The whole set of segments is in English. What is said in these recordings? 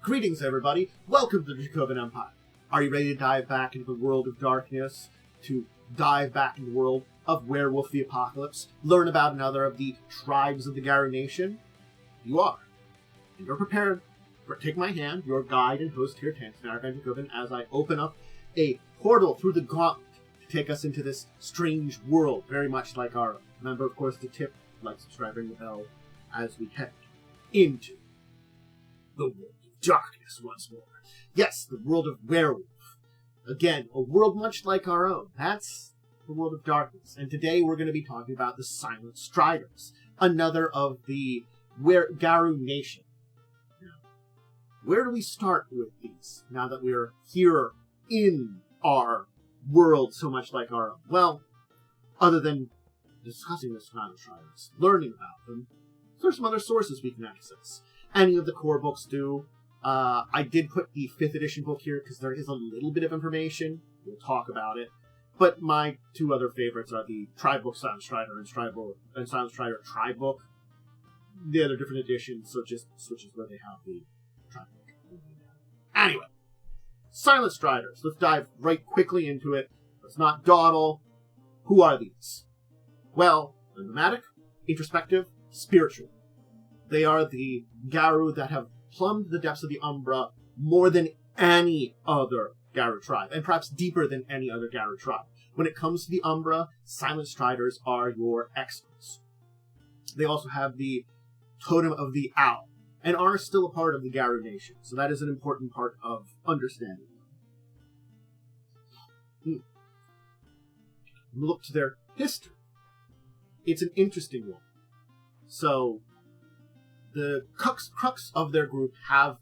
Greetings, everybody. Welcome to the Dracovin Empire. Are you ready to dive back into the world of darkness? To dive back into the world of Werewolf The Apocalypse? Learn about another of the tribes of the Garu Nation? You are. And you're prepared. Take my hand, your guide and host here, Tansmeric and Dracovin, as I open up a portal through the gauntlet to take us into this strange world, very much like our own. Remember, of course, to tip, like, subscribe, ring the bell as we head into the world of darkness once more. Yes, the world of Werewolf. Again, a world much like our own. That's the world of darkness. And today we're going to be talking about the Silent Striders, another of the Garu Nation. Now, where do we start with these, now that we're here in our world so much like our own? Well, other than discussing the Silent Striders, learning about them, there's some other sources we can access. Any of the core books do. I did put the 5th edition book here because there is a little bit of information. We'll talk about it. But my two other favorites are the Tribe Book Silent Strider and Silent Strider Tribe Book. The other different editions, so just switches where they have the Tribe Book. Anyway, Silent Striders. Let's dive right quickly into it. Let's not dawdle. Who are these? Well, they're nomadic, introspective, spiritual. They are the Garu that have plumbed the depths of the Umbra more than any other Garu tribe, and perhaps deeper than any other Garu tribe. When it comes to the Umbra, Silent Striders are your experts. They also have the Totem of the Owl, and are still a part of the Garu Nation, so that is an important part of understanding. Look to their history. It's an interesting one. So, the crux of their group have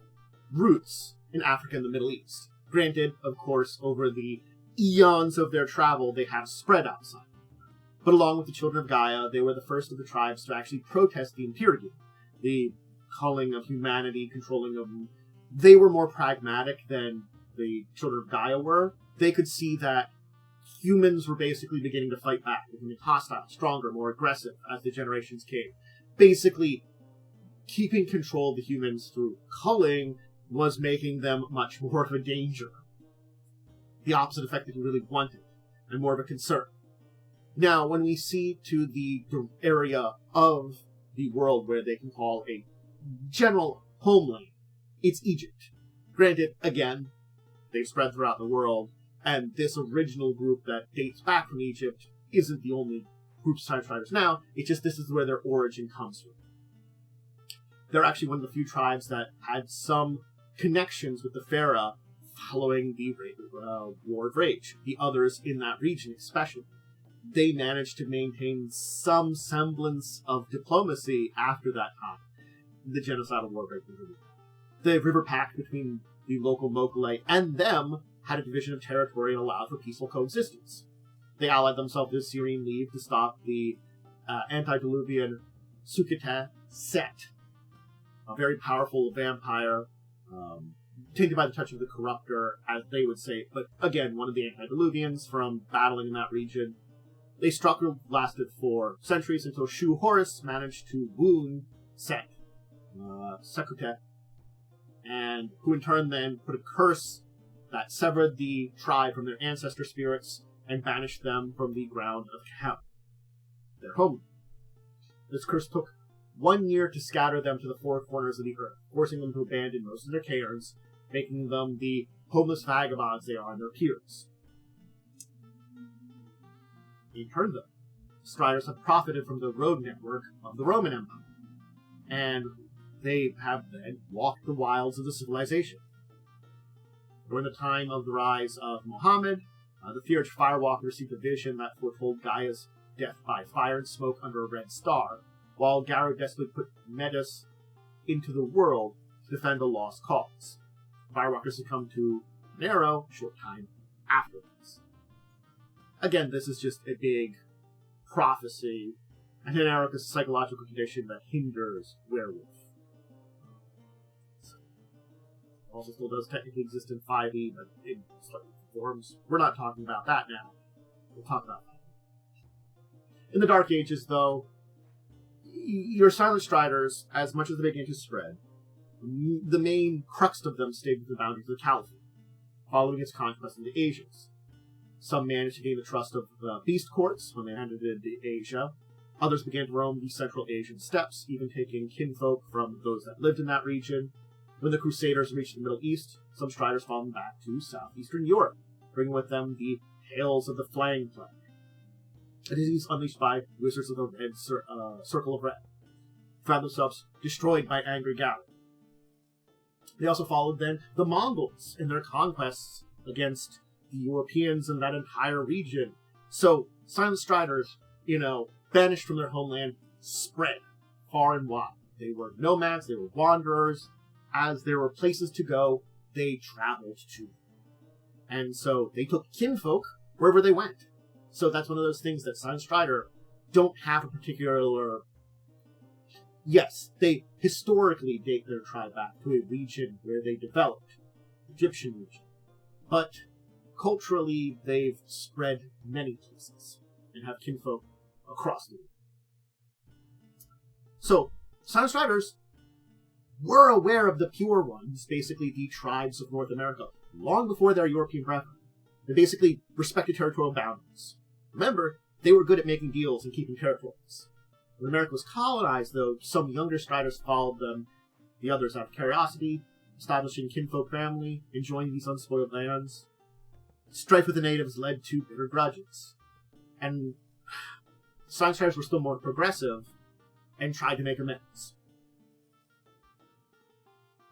roots in Africa and the Middle East. Granted, of course, over the eons of their travel, they have spread outside. But along with the Children of Gaia, they were the first of the tribes to actually protest the Imperium, the culling of humanity, controlling of them. They were more pragmatic than the Children of Gaia were. They could see that humans were basically beginning to fight back, becoming hostile, stronger, more aggressive as the generations came. Basically, keeping control of the humans through culling was making them much more of a danger. The opposite effect that he really wanted, and more of a concern. Now, when we see to the area of the world where they can call a general homeland, it's Egypt. Granted, again, they've spread throughout the world, and this original group that dates back from Egypt isn't the only group of Silent Striders now. It's just this is where their origin comes from. They're actually one of the few tribes that had some connections with the Pharaoh following the War of Rage. The others in that region especially. They managed to maintain some semblance of diplomacy after that time. The genocidal war of Rage. The river pact between the local Mokulite and them had a division of territory and allowed for peaceful coexistence. They allied themselves to Syrian League to stop the antediluvian Sukete Set, a very powerful vampire, tainted by the touch of the corruptor, as they would say, but again, one of the antediluvians from battling in that region. They struggled, lasted for centuries until Shu Horus managed to wound Set, Sekute, and who in turn then put a curse that severed the tribe from their ancestor spirits and banished them from the ground of Kahem, their home. This curse took 1 year to scatter them to the four corners of the earth, forcing them to abandon most of their cairns, making them the homeless vagabonds they are and their peers. In turn, though, the Striders have profited from the road network of the Roman Empire, and they have then walked the wilds of the civilization. During the time of the rise of Muhammad, the feared Firewalker received a vision that foretold Gaia's death by fire and smoke under a red star, while Garu desperately put Medas into the world to defend a lost cause. Firewalker succumbed to an arrow a short time afterwards. Again, this is just a big prophecy, and an arrow is a psychological condition that hinders werewolf. Also still does technically exist in 5e, but in slightly forms. We're not talking about that now. We'll talk about that. In the Dark Ages, though, your Silent Striders, as much as they begin to spread, The main crux of them stayed with the boundaries of the Caliphate, following its conquest into Asia. Some managed to gain the trust of the beast courts when they entered into Asia. Others began to roam the Central Asian steppes, even taking kinfolk from those that lived in that region. When the Crusaders reached the Middle East, some striders followed them back to southeastern Europe, bringing with them the Tales of the Flaying Plague, a disease unleashed by wizards of the Red Circle of Red, found themselves destroyed by angry Gallic. They also followed then the Mongols in their conquests against the Europeans in that entire region. So Silent Striders, banished from their homeland, spread far and wide. They were nomads, they were wanderers. As there were places to go, they traveled to. And so they took kinfolk wherever they went. So that's one of those things that Silent Strider don't have a particular... Yes, they historically date their tribe back to a region where they developed, Egyptian region. But culturally, they've spread many places and have kinfolk across the world. So, Silent Striders were aware of the Pure Ones, basically the tribes of North America, long before their European brethren. They basically respected territorial boundaries. Remember, they were good at making deals and keeping territories. When America was colonized, though, some younger Striders followed them, the others out of curiosity, establishing kinfolk family, enjoying these unspoiled lands. Strife with the natives led to bitter grudges. And Silent Striders were still more progressive and tried to make amends.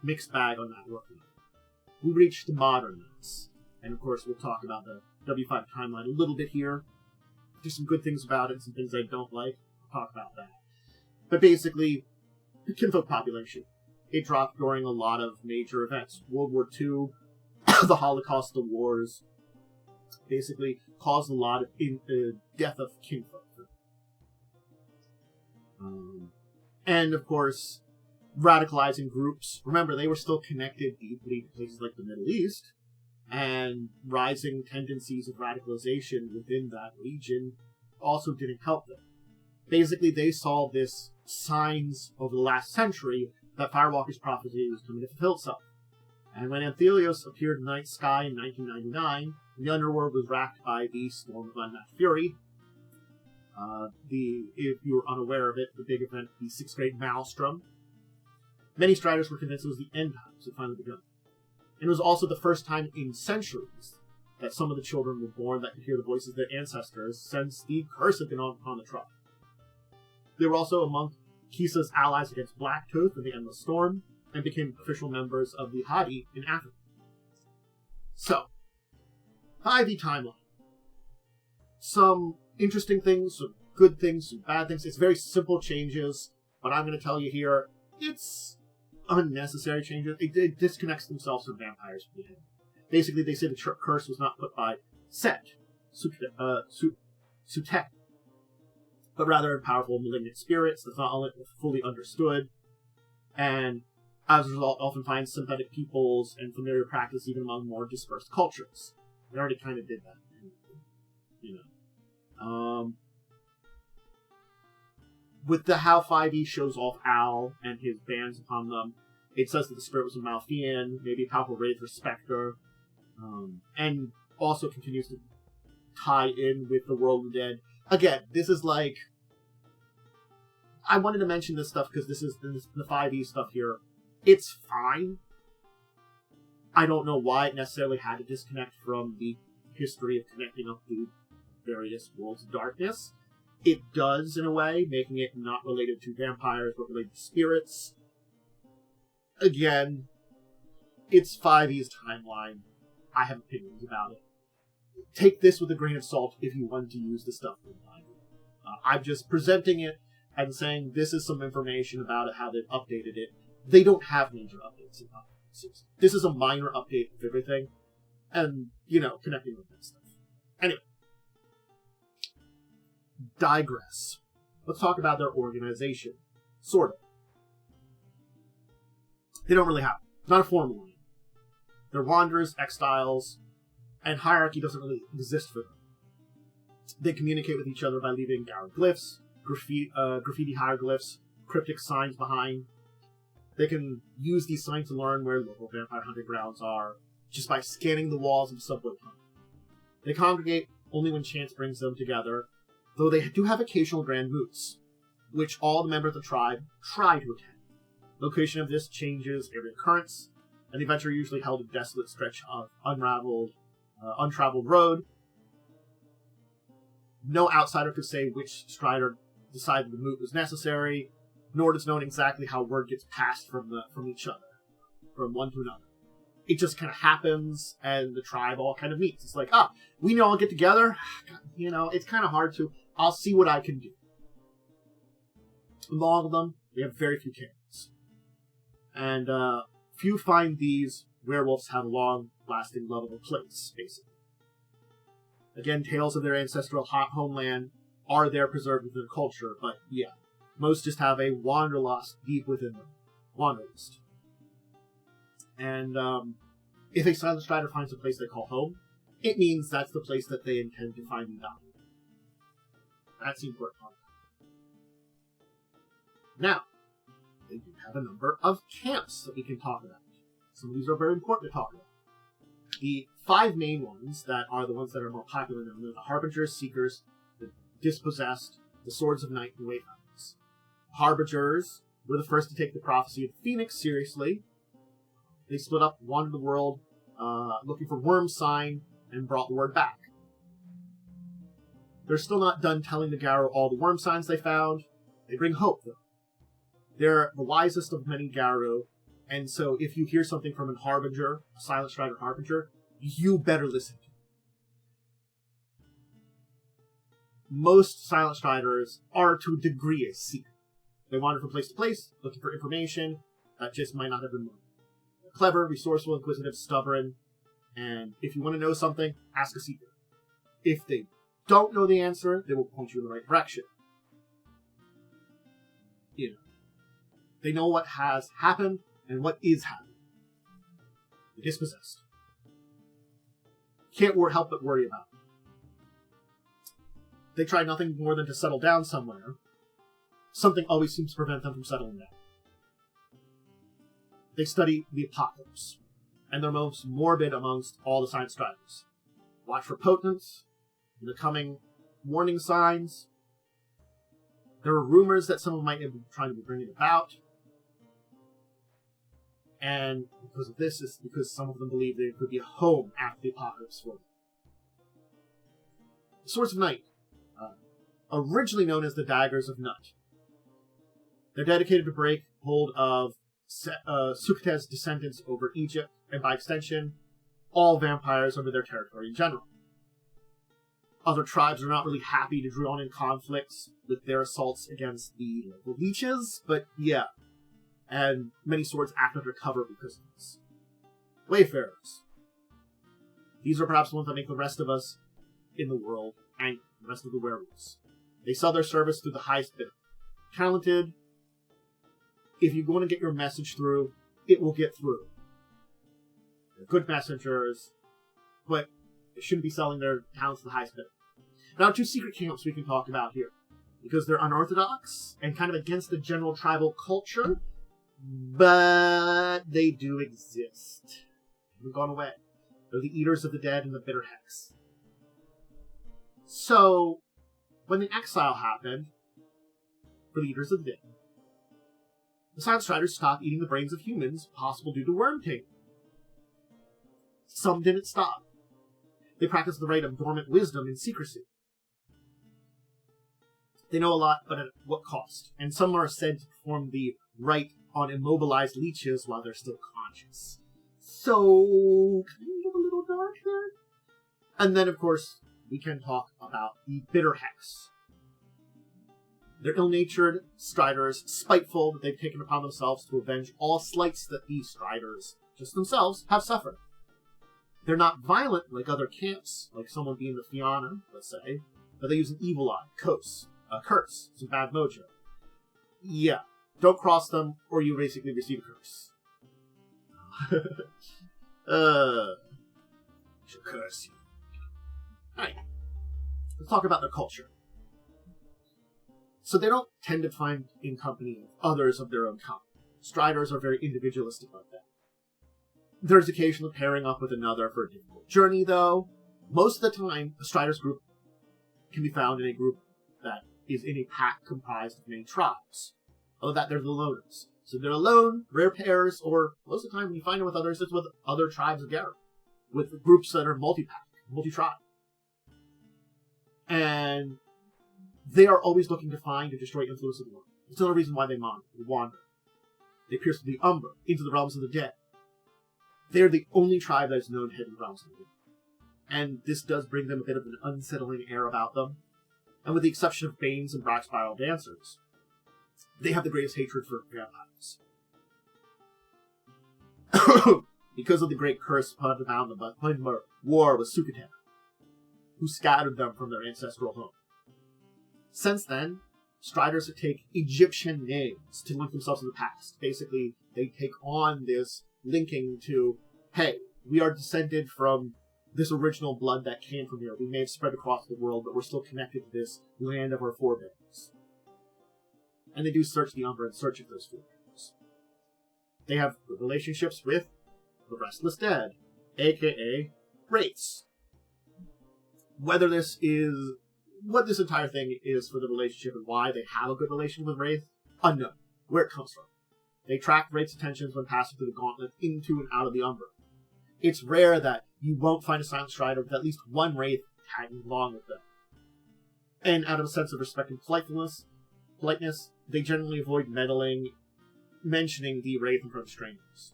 Mixed bag on that one. We reached the modern mess. And of course, we'll talk about the W5 timeline a little bit here. There's some good things about it, some things I don't like. I'll talk about that. But basically, the kinfolk population, it dropped during a lot of major events. World War II, the Holocaust, the wars, basically caused a lot of death of kinfolk. And of course, radicalizing groups. Remember, they were still connected deeply to places like the Middle East, and rising tendencies of radicalization within that region also didn't help them. Basically, they saw this signs over the last century that Firewalker's prophecy was coming to fulfill itself. And when Anthelios appeared in the night sky in 1999, the underworld was racked by the storm of unmatched fury. If you were unaware of it, the big event, the 6th grade Maelstrom. Many Striders were convinced it was the end times had finally begun. And it was also the first time in centuries that some of the children were born that could hear the voices of their ancestors, since the curse had been upon the tribe. They were also among Kisa's allies against Blacktooth in the Endless Storm, and became official members of the Hadi in Africa. So, 5e timeline. Some interesting things, some good things, some bad things. It's very simple changes, but I'm going to tell you here, it's unnecessary changes. It disconnects themselves from vampires. Basically, they say the curse was not put by Set, Sutek, but rather in powerful malignant spirits that's not fully understood, and as a result often finds sympathetic peoples and familiar practice even among more dispersed cultures. They already kind of did that, with the how 5e shows off Al and his bands upon them, it says that the spirit was a Malthian, maybe a powerful wraith or specter, and also continues to tie in with the world of the dead. Again, this is like... I wanted to mention this stuff because this is the 5e stuff here. It's fine. I don't know why it necessarily had to disconnect from the history of connecting up the various worlds of darkness. It does, in a way, making it not related to vampires, but related to spirits. Again, it's 5e's timeline. I have opinions about it. Take this with a grain of salt if you want to use the stuff from 5e. I'm just presenting it and saying this is some information about it, how they've updated it. They don't have major updates in 5e. This is a minor update of everything, and, connecting with that stuff. Anyway. Digress. Let's talk about their organization. Sort of. They don't really have it. Not a formal one. They're wanderers, exiles, and hierarchy doesn't really exist for them. They communicate with each other by leaving hieroglyphs, graffiti hieroglyphs, cryptic signs behind. They can use these signs to learn where local vampire hunting grounds are, just by scanning the walls of a subway tunnel. They congregate only when chance brings them together, though they do have occasional grand moots, which all the members of the tribe try to attend. Location of this changes every occurrence, and the events are usually held in a desolate stretch of untraveled road. No outsider could say which strider decided the moot was necessary, nor does known exactly how word gets passed from each other, from one to another. It just kind of happens, and the tribe all kind of meets. It's like, we know I'll get together. You know, it's kind of hard to. I'll see what I can do. Among them, they have very few cannons. And few find these werewolves have a long-lasting love of a place, basically. Again, tales of their ancestral homeland are there preserved within their culture, but yeah, most just have a wanderlust deep within them. Wanderlust. And if a silent strider finds a place they call home, it means that's the place that they intend to find and die. That's the important part. Now, they do have a number of camps that we can talk about. Some of these are very important to talk about. The 5 main ones that are the ones that are more popular known are the Harbingers, Seekers, the Dispossessed, the Swords of Night, and Wayfinders. Harbingers were the first to take the prophecy of the Phoenix seriously. They split up, wandered the world, looking for Worm's sign, and brought the word back. They're still not done telling the Garrow all the worm signs they found. They bring hope, though. They're the wisest of many Garrow, and so if you hear something from a Harbinger, a Silent Strider Harbinger, you better listen to it. Most Silent Striders are, to a degree, a seeker. They wander from place to place, looking for information that just might not have been known. They're clever, resourceful, inquisitive, stubborn, and if you want to know something, ask a seeker. If they don't know the answer, they will point you in the right direction. You know, they know what has happened and what is happening. The Dispossessed. Can't help but worry about them. They try nothing more than to settle down somewhere. Something always seems to prevent them from settling down. They study the apocalypse, and they're most morbid amongst all the Silent Striders. Watch for potence, the coming warning signs. There are rumors that someone might be trying to bring it about. And because of this, it's because some of them believe there could be a home after the apocalypse for them. The Swords of Night, originally known as the Daggers of Nut. They're dedicated to break hold of Sukatev's descendants over Egypt, and by extension, all vampires under their territory in general. Other tribes are not really happy to draw in conflicts with their assaults against the local leeches, but yeah. And many swords act under cover because of this. Wayfarers. These are perhaps the ones that make the rest of us in the world angry, the rest of the werewolves. They sell their service through the highest bidder. Talented. If you're going to get your message through, it will get through. They're good messengers, but they shouldn't be selling their talents to the highest bidder. Now, 2 secret camps we can talk about here, because they're unorthodox and kind of against the general tribal culture, but they do exist. They've gone away. They're the Eaters of the Dead and the Bitter Hex. So, when the exile happened for the Eaters of the Dead, the Silent Striders stopped eating the brains of humans, possible due to worm taint. Some didn't stop. They practiced the rite of dormant wisdom in secrecy. They know a lot, but at what cost? And some are said to perform the rite on immobilized leeches while they're still conscious. So, kind of a little dark here. And then, of course, we can talk about the Bitter Hex. They're ill-natured striders, spiteful that they've taken upon themselves to avenge all slights that these striders, just themselves, have suffered. They're not violent like other camps, like someone being the Fianna, let's say, but they use an evil eye, a curse, some bad mojo. Yeah, don't cross them, or you basically receive a curse. She'll curse you. Alright, let's talk about their culture. So they don't tend to find in company of others of their own kind. Striders are very individualistic like that. There's occasionally pairing up with another for a difficult journey, though. Most of the time, a Strider's group can be found in a group that is in a pack comprised of many tribes. Other than that, they're the loners. So they're alone, rare pairs, or most of the time when you find them with others, it's with other tribes of Garrett. With groups that are multi-pack, multi-tribe. And they are always looking to find and destroy influence of the world. It's another reason why they wander. They pierce through the umbra, into the realms of the dead. They are the only tribe that is known to head in the realms of the dead. And this does bring them a bit of an unsettling air about them. And with the exception of Banes and Black Spiral Dancers, they have the greatest hatred for vampires. Because of the great curse upon them by the war with Sukatan, who scattered them from their ancestral home. Since then, Striders take Egyptian names to link themselves to the past. Basically, they take on this linking to, hey, we are descended from this original blood that came from here. We may have spread across the world, but we're still connected to this land of our forebears. And they do search the Umbra in search of those forebears. They have good relationships with the Restless Dead, aka Wraiths. Whether this is what this entire thing is for the relationship and why they have a good relation with Wraith, unknown. Where it comes from. They track Wraith's attentions when passing through the gauntlet into and out of the Umbra. It's rare that you won't find a Silent Strider with at least one Wraith tagging along with them. And out of a sense of respect and politeness, they generally avoid mentioning the Wraith in front of strangers.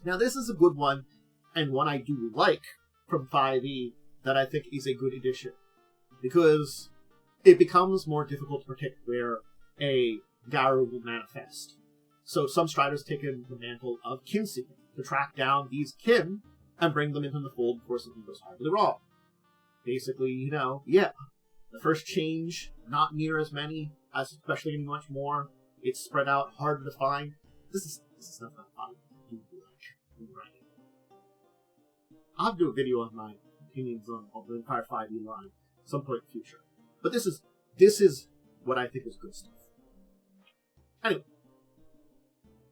Now this is a good one, and one I do like from 5e that I think is a good addition. Because it becomes more difficult to predict where a Garu will manifest. So some Striders take in the mantle of kin-seeking to track down these kin and bring them into the fold before something goes horribly wrong. Basically, the first change, not near as many, as especially getting much more. It's spread out, harder to find. This is not that fun. Right. I'll have to do a video on my opinions on the entire 5e line at some point in the future. But this is what I think is good stuff. Anyway.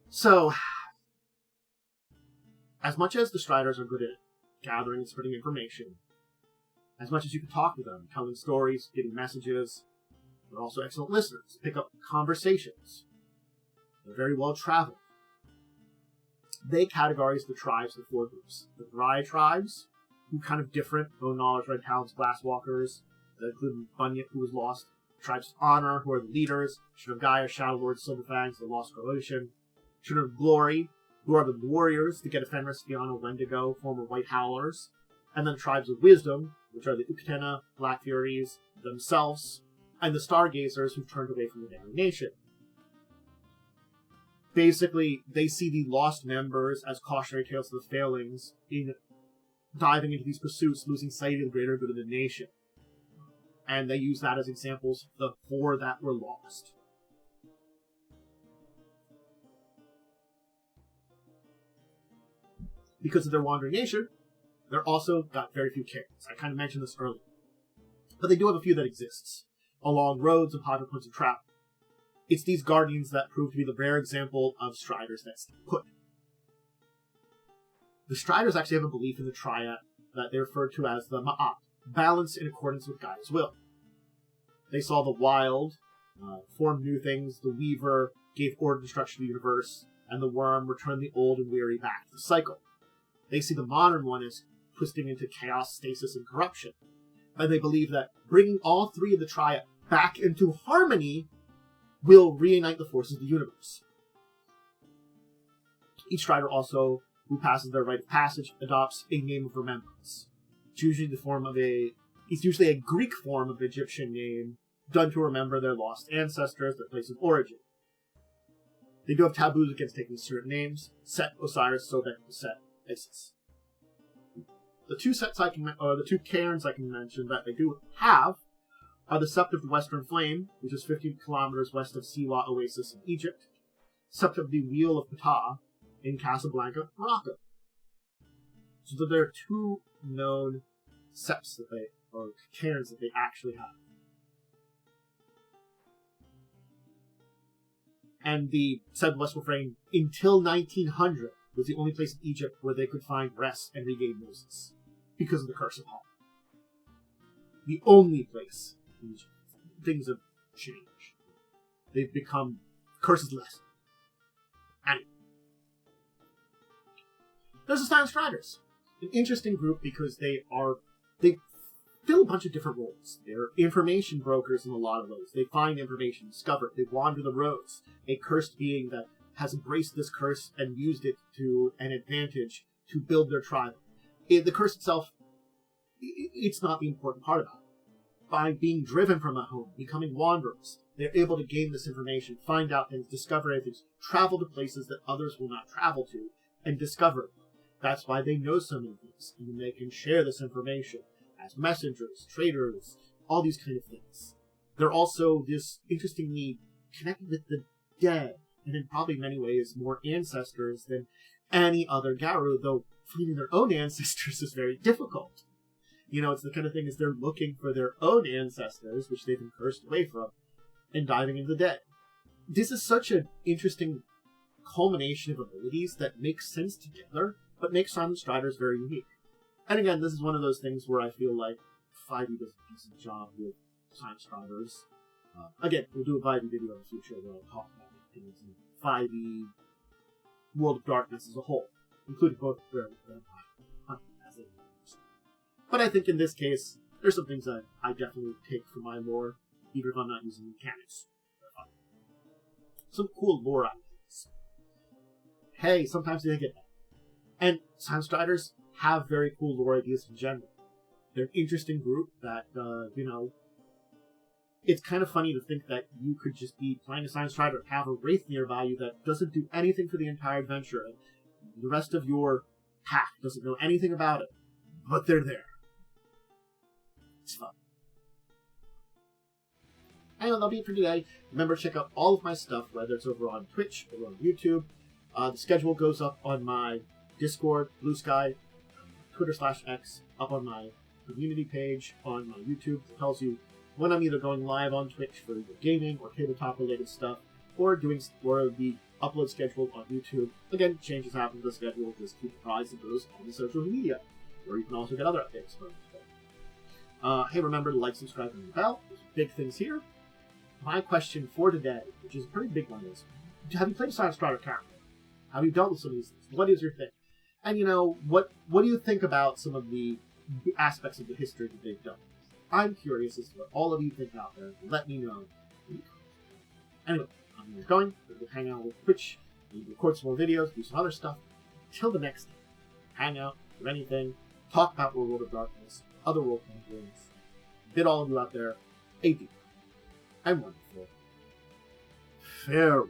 So, as much as the Striders are good at gathering and spreading information, as much as you can talk to them, telling stories, getting messages, they're also excellent listeners, pick up conversations. They're very well traveled. They categorize the tribes into 4 groups. The Dry tribes, who kind of different, Bone Knowledge, Red Talons, Glasswalkers, that include Bunyip, who was lost. Tribes of Honor, who are the leaders. Children of Gaia, Shadow Lords, Silverfangs, the Lost Coalition. Children of Glory, who are the warriors, the Get Fenris, Fianna, Wendigo, former White Howlers. And then Tribes of Wisdom, which are the Ukatena, Black Furies, themselves, and the Stargazers, who've turned away from the Daily Nation. Basically, they see the lost members as cautionary tales of the failings in diving into these pursuits, losing sight of the greater good of the nation. And they use that as examples of the 4 that were lost. Because of their wandering nature, they're also got very few cairns. I kind of mentioned this earlier. But they do have a few that exists, along roads and popular points of travel. It's these guardians that prove to be the rare example of Striders that stay put. The Striders actually have a belief in the triad that they refer to as the Ma'at, balanced in accordance with Gaia's will. They saw the wild, formed new things, the Weaver gave order and structure to the universe, and the Worm returned the old and weary back to the cycle. They see the modern one as twisting into chaos, stasis, and corruption. And they believe that bringing all 3 of the triad back into harmony will reunite the forces of the universe. Each Strider also, who passes their rite of passage, adopts a name of remembrance. It's usually a Greek form of Egyptian name, done to remember their lost ancestors, their place of origin. They do have taboos against taking certain names: Set, Osiris, Sobek, Set, Isis. The 2 cairns I can mention that they do have are the Sept of the Western Flame, which is 50 kilometers west of Siwa Oasis in Egypt, Sept of the Wheel of Ptah in Casablanca, Morocco. So there are 2 known septs or cairns that they actually have. And said West refrain, until 1900, was the only place in Egypt where they could find rest and regain Moses, because of the curse of Hall. The only place in Egypt. Things have changed. They've become curses less. Anyway. There's the Silent Striders. An interesting group because they fill a bunch of different roles. They're information brokers in a lot of ways. They find information, discover it, they wander the roads. A cursed being that has embraced this curse and used it to an advantage to build their tribe. The curse itself, it's not the important part about it. By being driven from a home, becoming wanderers, they're able to gain this information, find out things, discover things, travel to places that others will not travel to, and discover them. That's why they know so many things, and they can share this information as messengers, traders, all these kind of things. They're also this interestingly connected with the dead, and in probably many ways more ancestors than any other Garu, though finding their own ancestors is very difficult. You know, it's the kind of thing is they're looking for their own ancestors, which they've been cursed away from, and diving into the dead. This is such an interesting culmination of abilities that makes sense together, but makes Silent Striders very unique. And again, this is one of those things where I feel like 5e does a decent job with Silent Striders. Again, we'll do a 5e video in the future where I'll talk about things in 5e World of Darkness as a whole, including both Werewolf and Hunting as a But I think in this case, there's some things that I definitely take from my lore, even if I'm not using mechanics. Some cool lore ideas. Hey, sometimes they get that. And Silent Striders have very cool lore ideas in general. They're an interesting group that, it's kind of funny to think that you could just be playing a Silent Strider and have a Wraith nearby you that doesn't do anything for the entire adventure, and the rest of your pack doesn't know anything about it, but they're there. It's fun. Anyway, that'll be it for today. Remember, check out all of my stuff, whether it's over on Twitch or on YouTube. The schedule goes up on my Discord, Blue Sky, Twitter/X, up on my community page on my YouTube. It tells you when I'm either going live on Twitch for either gaming or tabletop related stuff, or the upload schedule on YouTube. Again, changes happen to the schedule. Just keep apprised of those on the social media, where you can also get other updates from me. Hey, remember to like, subscribe, and ring the bell. There's big things here. My question for today, which is a pretty big one, is: have you played a Silent Strider character? Have you dealt with some of these things? What is your thing? And what do you think about some of the aspects of the history that they've done? I'm curious as to what all of you think out there. Let me know. Anyway, I'm going to hang out with Twitch, record some more videos, do some other stuff. Till the next time, hang out, do anything, talk about World of Darkness, other role-playing games. Bid all of you out there a deep and wonderful farewell.